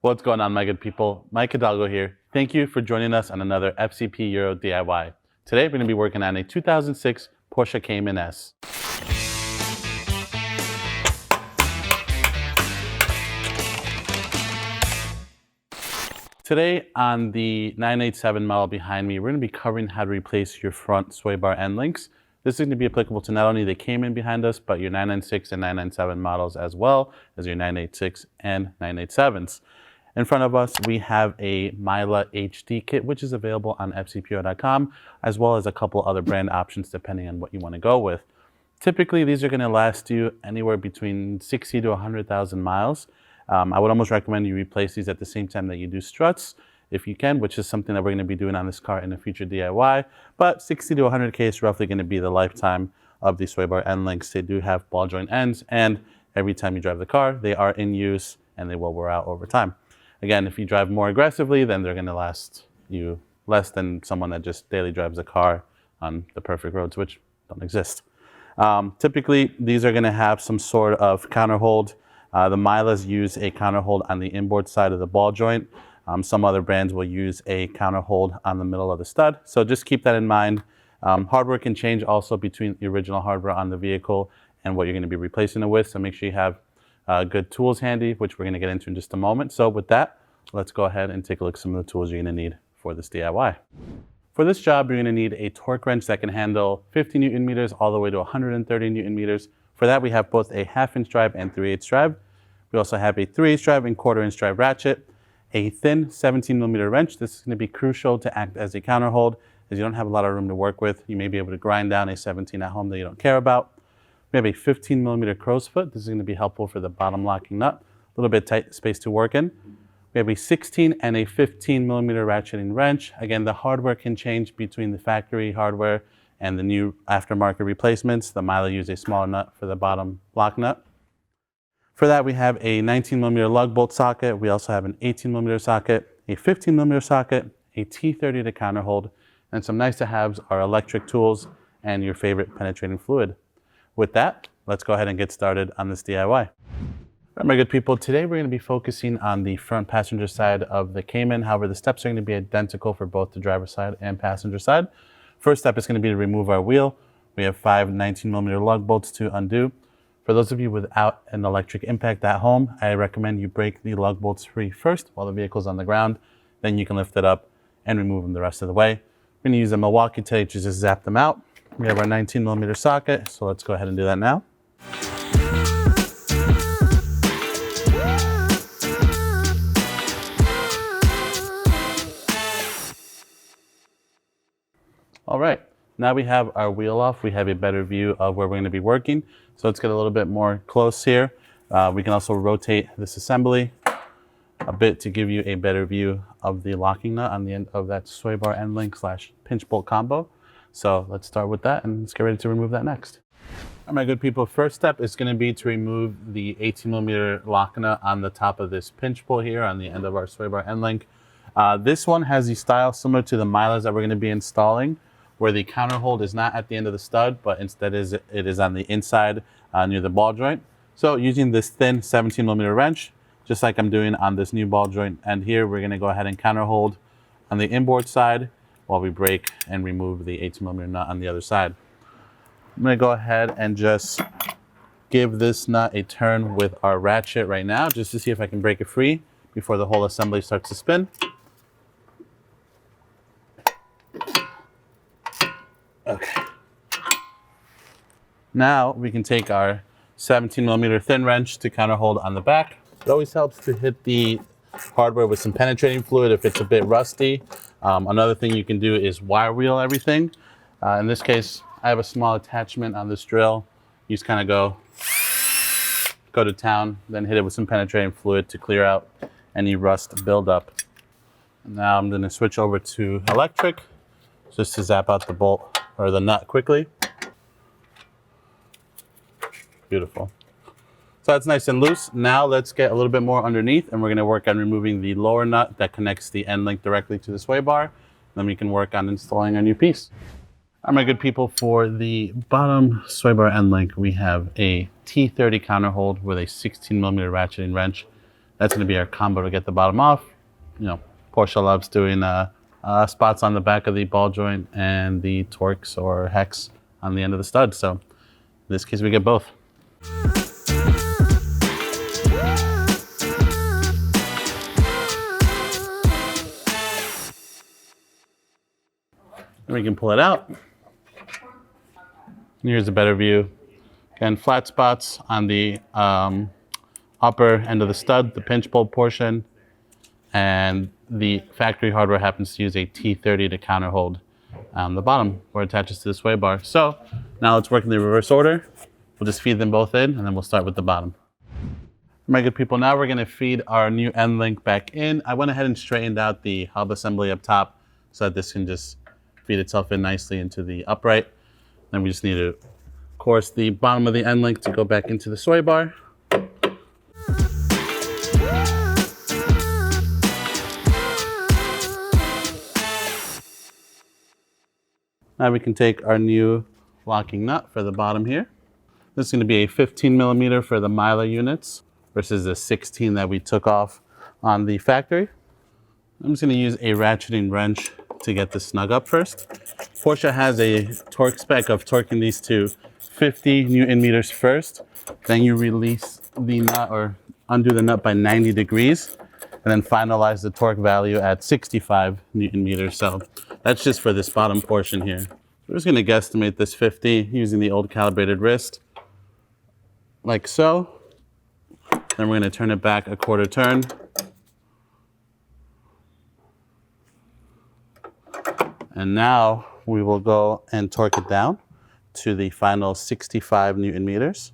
What's going on, my good people? Mike Hidalgo here. Thank you for joining us on another FCP Euro DIY. Today we're going to be working on a 2006 Porsche Cayman S. Today on the 987 model behind me, we're going to be covering how to replace your front sway bar end links. This is going to be applicable to not only the Cayman behind us, but your 996 and 997 models as well as your 986 and 987s. In front of us, we have a Mila HD kit, which is available on fcpo.com, as well as a couple other brand options depending on what you want to go with. Typically, these are going to last you anywhere between 60 to 100,000 miles. I would almost recommend you replace these at the same time that you do struts, if you can, which is something that we're going to be doing on this car in a future DIY. But 60 to 100K is roughly going to be the lifetime of these sway bar end links. They do have ball joint ends, and every time you drive the car, they are in use and they will wear out over time. Again, if you drive more aggressively, then they're going to last you less than someone that just daily drives a car on the perfect roads, which don't exist. Typically, these are going to have some sort of counterhold. The Milas use a counterhold on the inboard side of the ball joint. Some other brands will use a counterhold on the middle of the stud. So just keep that in mind. Hardware can change also between the original hardware on the vehicle and what you're going to be replacing it with. So make sure you have good tools handy, which we're going to get into in just a moment. So with that, let's go ahead and take a look at some of the tools you're going to need for this DIY. For this job, you're going to need a torque wrench that can handle 50 Newton meters all the way to 130 Newton meters. For that, we have both a 1/2 inch drive and 3/8 drive. We also have a 3/8 drive and 1/4 inch drive ratchet, a thin 17 millimeter wrench. This is going to be crucial to act as a counterhold, as you don't have a lot of room to work with. You may be able to grind down a 17 at home that you don't care about. We have a 15 millimeter crow's foot. This is going to be helpful for the bottom locking nut. A little bit tight space to work in. We have a 16 and a 15 millimeter ratcheting wrench. Again, the hardware can change between the factory hardware and the new aftermarket replacements. The Mila use a smaller nut for the bottom lock nut. For that, we have a 19 millimeter lug bolt socket. We also have an 18 millimeter socket, a 15 millimeter socket, a T30 to counterhold, and some nice to haves are electric tools and your favorite penetrating fluid. With that, let's go ahead and get started on this DIY. All right, my good people, today we're going to be focusing on the front passenger side of the Cayman. However, the steps are going to be identical for both the driver's side and passenger side. First step is going to be to remove our wheel. We have 5 19 millimeter lug bolts to undo. For those of you without an electric impact at home, I recommend you break the lug bolts free first while the vehicle's on the ground. Then you can lift it up and remove them the rest of the way. We're going to use a Milwaukee tape to just zap them out. We have our 19 millimeter socket, so let's go ahead and do that now. All right, now we have our wheel off. We have a better view of where we're going to be working. So let's get a little bit more close here. We can also rotate this assembly a bit to give you a better view of the locking nut on the end of that sway bar end link / pinch bolt combo. So let's start with that and let's get ready to remove that next. All right, my good people, first step is going to be to remove the 18 millimeter lock nut on the top of this pinch bolt here on the end of our sway bar end link. This one has the style similar to the Milas that we're going to be installing, where the counterhold is not at the end of the stud, but instead it is on the inside near the ball joint. So using this thin 17 millimeter wrench, just like I'm doing on this new ball joint end here, we're going to go ahead and counterhold on the inboard side while we break and remove the 18 millimeter nut on the other side. I'm going to go ahead and just give this nut a turn with our ratchet right now, just to see if I can break it free before the whole assembly starts to spin. Okay. Now we can take our 17 millimeter thin wrench to counterhold on the back. It always helps to hit the hardware with some penetrating fluid if it's a bit rusty. Another thing you can do is wire wheel everything. In this case, I have a small attachment on this drill. You just kind of go to town, then hit it with some penetrating fluid to clear out any rust buildup. Now I'm going to switch over to electric just to zap out the bolt or the nut quickly. Beautiful. So that's nice and loose. Now let's get a little bit more underneath and we're going to work on removing the lower nut that connects the end link directly to the sway bar. Then we can work on installing our new piece. All right, my good people, for the bottom sway bar end link, we have a T30 counterhold with a 16 millimeter ratcheting wrench. That's going to be our combo to get the bottom off. You know, Porsche loves doing spots on the back of the ball joint and the Torx or hex on the end of the stud. So in this case, we get both. And we can pull it out. Here's a better view. Again, flat spots on the upper end of the stud, the pinch bolt portion, and the factory hardware happens to use a T30 to counterhold the bottom where it attaches to the sway bar. So now let's work in the reverse order. We'll just feed them both in, and then we'll start with the bottom. My good people, now we're going to feed our new end link back in. I went ahead and straightened out the hub assembly up top so that this can just feed itself in nicely into the upright. Then we just need to, of course, the bottom of the end link to go back into the sway bar. Now we can take our new locking nut for the bottom here. This is going to be a 15 millimeter for the Mylar units versus the 16 that we took off on the factory. I'm just going to use a ratcheting wrench to get this snug up first. Porsche has a torque spec of torquing these to 50 Newton meters first. Then you release the nut or undo the nut by 90 degrees and then finalize the torque value at 65 Newton meters. So that's just for this bottom portion here. We're just going to guesstimate this 50 using the old calibrated wrist, like so. Then we're going to turn it back a quarter turn. And now we will go and torque it down to the final 65 Newton meters.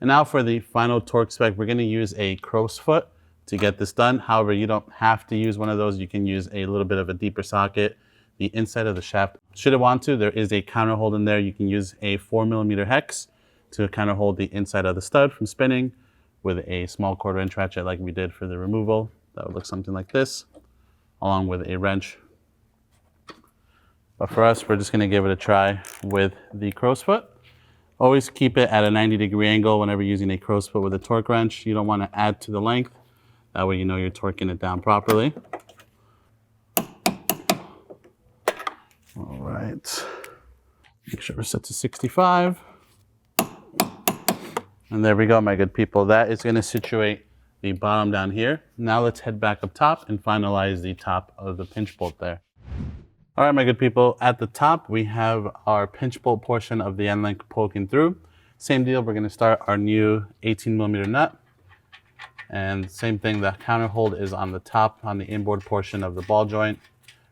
And now for the final torque spec, we're going to use a crow's foot to get this done. However, you don't have to use one of those. You can use a little bit of a deeper socket. The inside of the shaft, should it want to, there is a counterhold in there. You can use a 4 millimeter hex to counterhold the inside of the stud from spinning with a small 1/4 inch ratchet like we did for the removal. That would look something like this, along with a wrench. But for us, we're just going to give it a try with the crow's foot. Always keep it at a 90-degree angle whenever using a crow's foot with a torque wrench. You don't want to add to the length. That way you know you're torquing it down properly. All right. Make sure we're set to 65. And there we go, my good people. That is going to situate the bottom down here. Now let's head back up top and finalize the top of the pinch bolt there. All right, my good people, at the top, we have our pinch bolt portion of the end link poking through. Same deal, we're gonna start our new 18 millimeter nut. And same thing, the counter hold is on the top, on the inboard portion of the ball joint.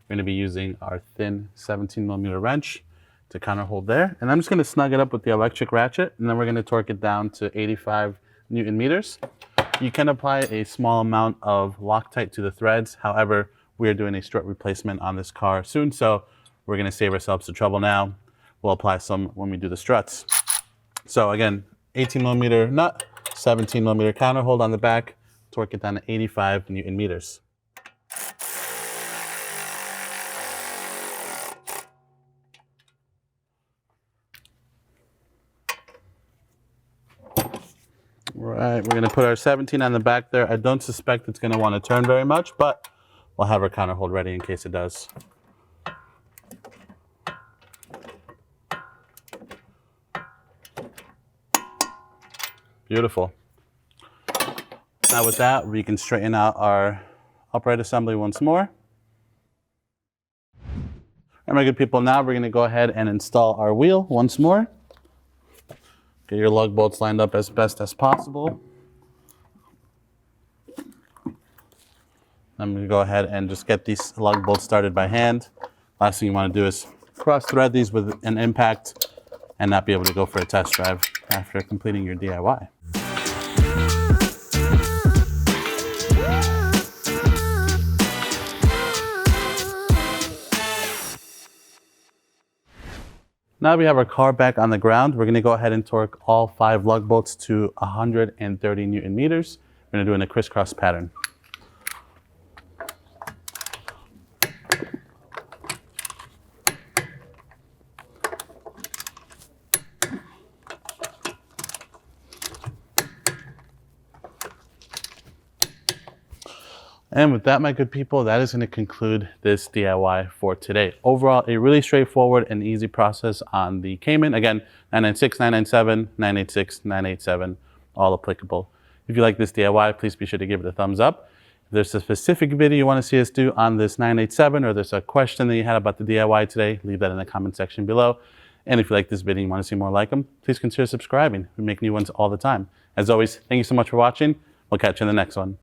We're gonna be using our thin 17 millimeter wrench to counter hold there. And I'm just gonna snug it up with the electric ratchet, and then we're gonna torque it down to 85 Newton meters. You can apply a small amount of Loctite to the threads. However, we are doing a strut replacement on this car soon, so we're going to save ourselves the trouble now. We'll apply some when we do the struts. So again, 18 millimeter nut, 17 millimeter counter hold on the back, torque it down to 85 Newton meters. Right, we're going to put our 17 on the back there. I don't suspect it's going to want to turn very much, but we'll have our counter hold ready in case it does. Beautiful. Now with that, we can straighten out our upright assembly once more. All right, my good people, now we're going to go ahead and install our wheel once more. Get your lug bolts lined up as best as possible. I'm going to go ahead and just get these lug bolts started by hand. Last thing you want to do is cross thread these with an impact and not be able to go for a test drive after completing your DIY. Now we have our car back on the ground. We're going to go ahead and torque all 5 lug bolts to 130 Newton meters. We're going to do it in a crisscross pattern. And with that, my good people, that is going to conclude this DIY for today. Overall, a really straightforward and easy process on the Cayman. Again, 996, 997, 986, 987, all applicable. If you like this DIY, please be sure to give it a thumbs up. If there's a specific video you want to see us do on this 987, or there's a question that you had about the DIY today, leave that in the comment section below. And if you like this video and you want to see more like them, please consider subscribing. We make new ones all the time. As always, thank you so much for watching. We'll catch you in the next one.